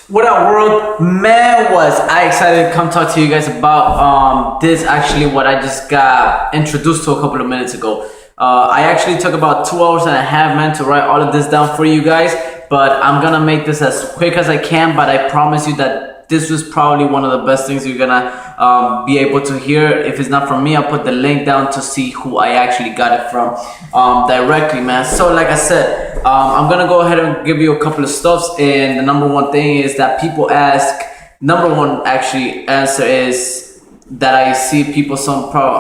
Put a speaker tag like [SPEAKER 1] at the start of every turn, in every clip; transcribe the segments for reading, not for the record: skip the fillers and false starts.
[SPEAKER 1] What up, world? Man, was I excited to come talk to you guys about this. Actually, what I just got introduced to a couple of minutes ago. I actually took about 2 hours and a half, man, to write all of this down for you guys. But I'm gonna make this as quick as I can. But I promise you that this was probably one of the best things you're gonna be able to hear. If it's not from me, I'll put the link down to see who I actually got it from directly, man. So like I said, I'm gonna go ahead and give you a couple of stuffs, and the number one thing is that people ask, number one actually answer is that I see people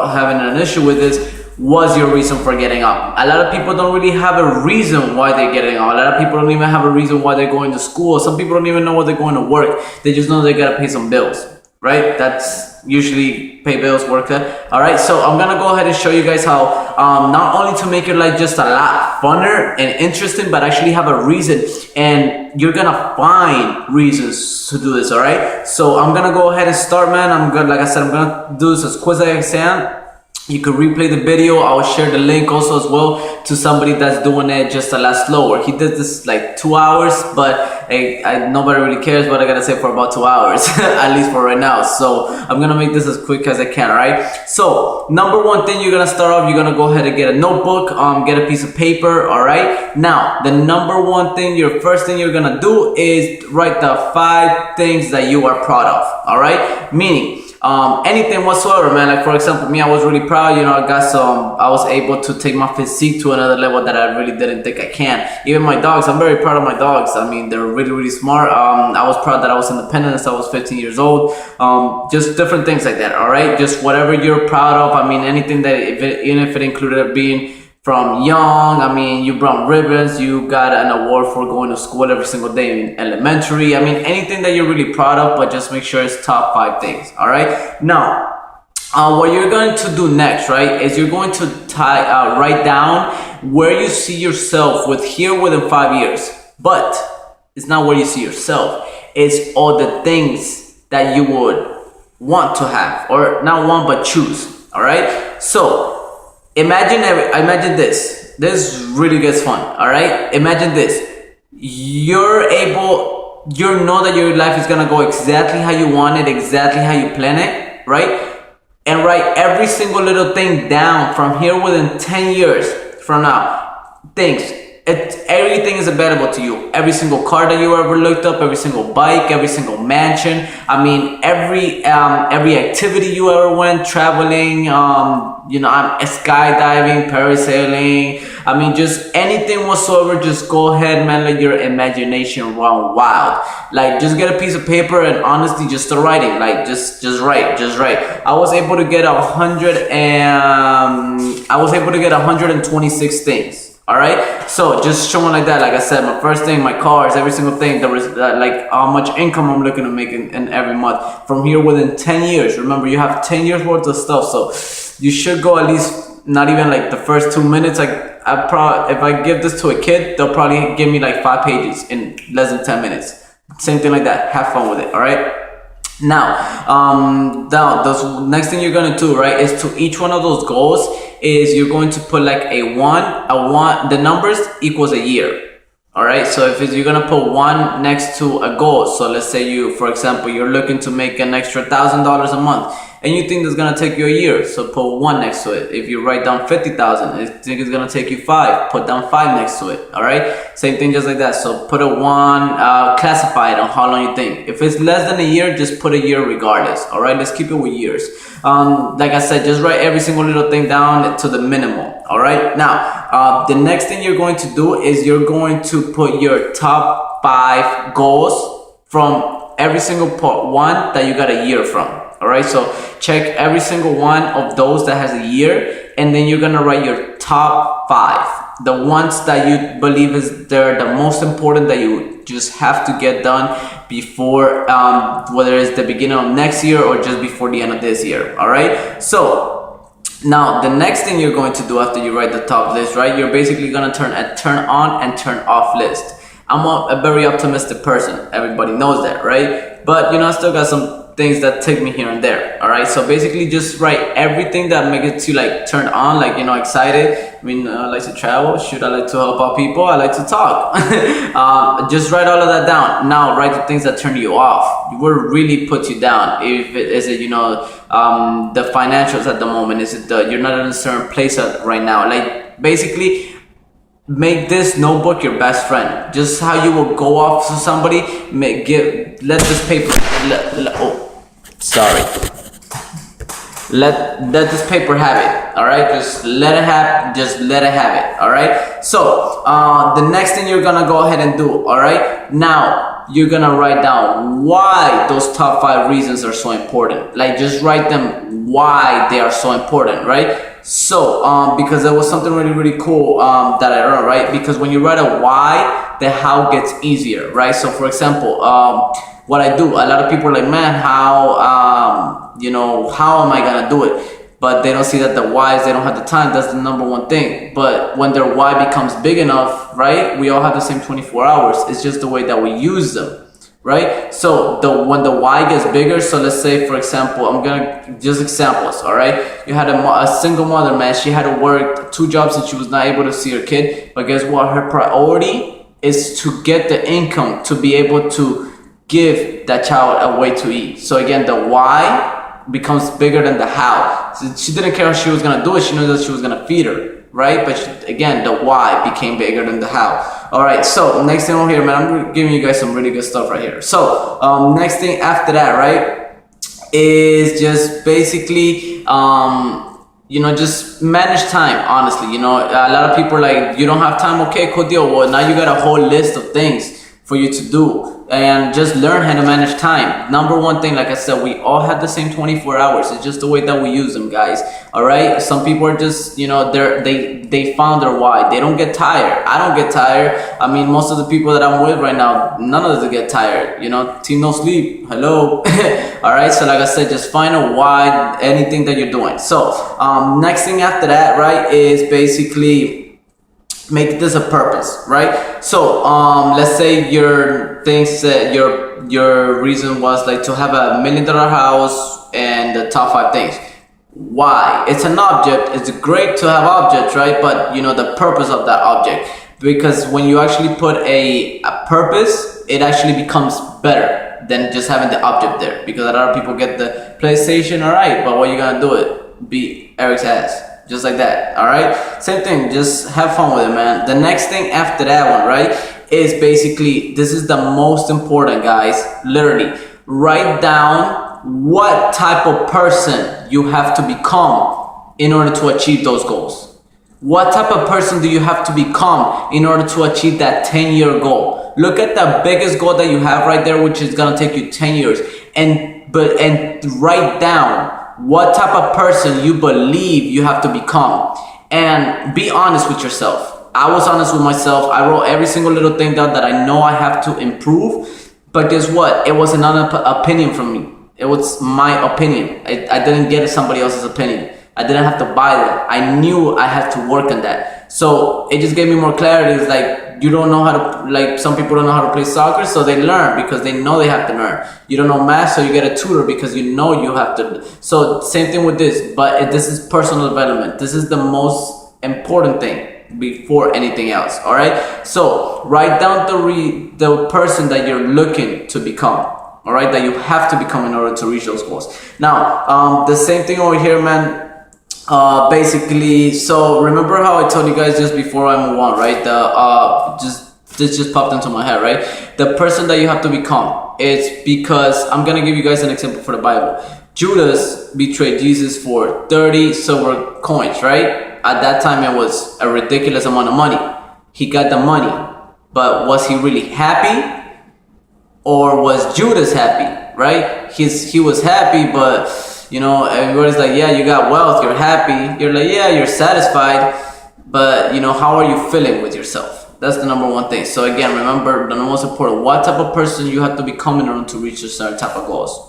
[SPEAKER 1] having an issue with this. Was your reason for getting up? A lot of people don't really have a reason why they're getting up. A lot of people don't even have a reason why they're going to school. Some people don't even know why they're going to work. They just know they gotta pay some bills, right? That's usually pay bills, work that. All right, so I'm gonna go ahead and show you guys how not only to make your life just a lot funner and interesting, but actually have a reason, and you're gonna find reasons to do this. All right, so I'm gonna go ahead and start, man. Like I said, I'm gonna do this as quick as I can. You can replay the video. I will share the link also as well to somebody that's doing it just a lot slower. He did this like 2 hours, but nobody really cares what I gotta say for about 2 hours, at least for right now. So I'm gonna make this as quick as I can, all right? So number one thing you're gonna start off, you're gonna go ahead and get a notebook, get a piece of paper, all right? Now, the number one thing, your first thing you're gonna do is write the 5 things that you are proud of, all right? Meaning, anything whatsoever, man. Like for example, me, I was really proud, I was able to take my physique to another level that I really didn't think I can. Even my dogs, I'm very proud of my dogs. I mean, they're really, really smart. I was proud that I was independent since I was 15 years old. Just different things like that, all right? Just whatever you're proud of. I mean, anything that, even if it included being from young, I mean, you brought ribbons, you got an award for going to school every single day in elementary. I mean, anything that you're really proud of, but just make sure it's top 5 things, all right? Now, what you're going to do next, right, is you're going to write down where you see yourself within 5 years. But it's not where you see yourself. It's all the things that you would want to have, or not want, but choose, all right? So, imagine this. This really gets fun, all right? Imagine this. You know that your life is gonna go exactly how you want it, exactly how you plan it, right? And write every single little thing down from here within 10 years from now. Everything is available to you. Every single car that you ever looked up, every single bike, every single mansion. I mean, every activity you ever went, traveling, skydiving, parasailing. I mean, just anything whatsoever. Just go ahead, man. Let your imagination run wild. Like, just get a piece of paper and honestly, just start writing. Like, just write. I was able to get 126 things. All right, so just showing like that. Like I said, my first thing, my cars, every single thing. There was like how much income I'm looking to make in every month from here within 10 years. Remember, you have 10 years worth of stuff, so you should go at least not even like the first 2 minutes. Like if I give this to a kid, they'll probably give me like 5 pages in less than 10 minutes. Same thing like that. Have fun with it. All right. Now, the next thing you're gonna do, right, is to each one of those goals is you're going to put like a one. The numbers equals a year. All right. So you're gonna put 1 next to a goal. So let's say for example, you're looking to make an extra $1,000 a month, and you think that's gonna take you a year. So put 1 next to it. If you write down 50,000, you think it's gonna take you 5. Put down 5 next to it. All right. Same thing, just like that. So put a 1, classify it on how long you think. If it's less than a year, just put a year regardless. All right. Let's keep it with years. Like I said, just write every single little thing down to the minimum. All right. Now, the next thing you're going to do is you're going to put your top 5 goals from every single one that you got a year from. All right. So check every single one of those that has a year, and then you're gonna write your top 5, the ones that you believe they're the most important, that you just have to get done before, whether it's the beginning of next year or just before the end of this year. All right. So now the next thing you're going to do after you write the top list, right? You're basically gonna turn on and turn off list. I'm a very optimistic person. Everybody knows that, right? But I still got some things that take me here and there. All right, so basically just write everything that makes you like turn on, like, you know, excited. I mean, I like to travel, shoot, I like to help out people, I like to talk. Just write all of that down. Now write the things that turn you off, what really put you down. Is it, you know, the financials at the moment? Is it you're not in a certain place right now? Like, basically make this notebook your best friend. Just how you will go off to somebody, let this paper, let this paper have it. All right, just let it have it. All right, so the next thing you're gonna go ahead and do, all right, now you're gonna write down why those top 5 reasons are so important. Like, just write them why they are so important, right? So because there was something really cool that I learned, right? Because when you write a why, the how gets easier, right? So for example, what I do, a lot of people are like, man, how you know, how am I gonna do it? But they don't see that the whys, they don't have the time. That's the number one thing. But when their why becomes big enough, right, we all have the same 24 hours. It's just the way that we use them, right? So when the why gets bigger, so let's say, for example, I'm gonna just examples, all right? You had a single mother, man. She had to work 2 jobs and she was not able to see her kid. But guess what? Her priority is to get the income to be able to give that child a way to eat. So again, the why becomes bigger than the how. So she didn't care how she was gonna do it. She knew that she was gonna feed her, right? But again, the why became bigger than the how. All right, so next thing over here, man, I'm giving you guys some really good stuff right here. So next thing after that, right, is just basically, you know, just manage time, honestly. You know, a lot of people are like, you don't have time, okay, cool deal. Well, now you got a whole list of things for you to do, and just learn how to manage time. Number one thing, like I said, we all have the same 24 hours. It's just the way that we use them, guys. All right, some people are just, you know, they found their why. They don't get tired. I don't get tired. I mean, most of the people that I'm with right now, none of them get tired. You know, team no sleep, hello. All right, so like I said, just find a why, anything that you're doing. So next thing after that, right, is basically make this a purpose, right? So let's say your thing said your reason was like to have $1 million house and the top 5 things. Why? It's an object. It's great to have objects, right? But you know the purpose of that object, because when you actually put a purpose, it actually becomes better than just having the object there. Because a lot of people get the PlayStation, all right, but what you gonna do it? Beat Eric's ass. Just like that, all right? Same thing, just have fun with it, man. The next thing after that one, right, is basically, this is the most important, guys. Literally, write down what type of person you have to become in order to achieve those goals. What type of person do you have to become in order to achieve that 10-year goal? Look at the biggest goal that you have right there, which is gonna take you 10 years, and write down what type of person you believe you have to become, and be honest with yourself. I was honest with myself. I wrote every single little thing down that I know I have to improve. But guess what? It was another opinion from me. It was my opinion. I didn't get somebody else's opinion. I didn't have to buy that. I knew I had to work on that. So it just gave me more clarity. It's like, you don't know how to, like, some people don't know how to play soccer, so they learn because they know they have to learn. You don't know math, so you get a tutor because you know you have to. So same thing with this, but this is personal development. This is the most important thing before anything else, all right? So write down the person that you're looking to become, all right, that you have to become in order to reach those goals. Now, the same thing over here, man. Basically, so remember how I told you guys just before I move on, right? This just popped into my head, right? The person that you have to become. It's because I'm gonna give you guys an example for the Bible. Judas betrayed Jesus for 30 silver coins, right? At that time, it was a ridiculous amount of money. He got the money, but was he really happy? Or was Judas happy, right? He was happy, but you know, everybody's like, yeah, you got wealth, you're happy. You're like, yeah, you're satisfied, but you know, how are you feeling with yourself? That's the number one thing. So again, remember the most important, what type of person you have to become in order to reach a certain type of goals.